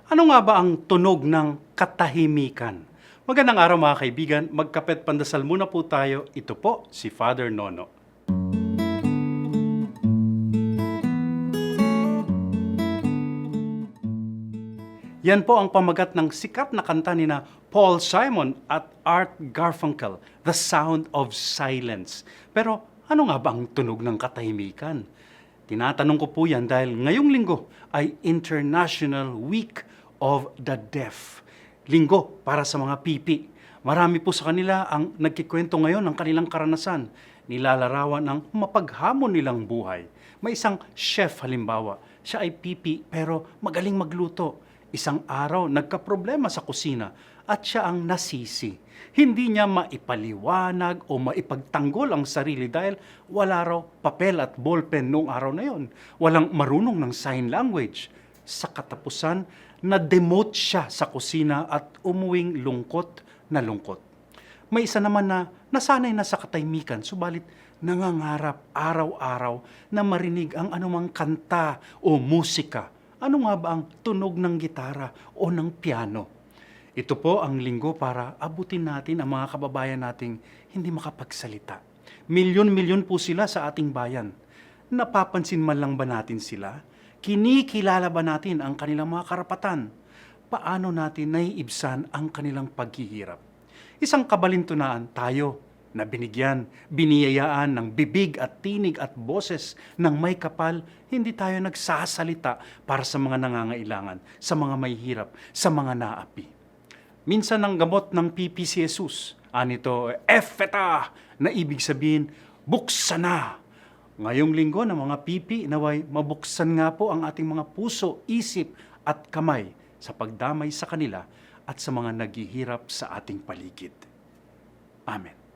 Ano nga ba ang tunog ng katahimikan? Magandang araw mga kaibigan, magkapet pandasal muna po tayo. Ito po si Father Nono. Yan po ang pamagat ng sikat na kanta ni na Paul Simon at Art Garfunkel, The Sound of Silence. Pero ano nga ba ang tunog ng katahimikan? Tinatanong ko po yan dahil ngayong linggo ay International Week of the Deaf. Linggo para sa mga pipi. Marami po sa kanila ang nagkikwento ngayon ng kanilang karanasan. Nilalarawan ng mapaghamon nilang buhay. May isang chef halimbawa. Siya ay pipi pero magaling magluto. Isang araw nagkaproblema sa kusina at siya ang nasisi. Hindi niya maipaliwanag o maipagtanggol ang sarili dahil wala raw papel at ballpen noong araw na yon. Walang marunong ng sign language. Sa katapusan, na-demote siya sa kusina at umuwing lungkot na lungkot. May isa naman na nasanay na sa katahimikan, subalit nangangarap araw-araw na marinig ang anumang kanta o musika. Ano nga ba ang tunog ng gitara o ng piano? Ito po ang linggo para abutin natin ang mga kababayan nating hindi makapagsalita. Milyon-milyon po sila sa ating bayan. Napapansin man lang ba natin sila? Kinikilala ba natin ang kanilang mga karapatan? Paano natin naiibsan ang kanilang paghihirap? Isang kabalintunaan tayo na binigyan, biniyayaan ng bibig at tinig at boses ng may kapal, hindi tayo nagsasalita para sa mga nangangailangan, sa mga may hirap, sa mga naapi. Minsan ang gamot ng pipi si Jesus, anito, Epheta, na ibig sabihin, buksan na. Ngayong linggo ng mga pipi, naway mabuksan nga po ang ating mga puso, isip at kamay sa pagdamay sa kanila at sa mga naghihirap sa ating paligid. Amen.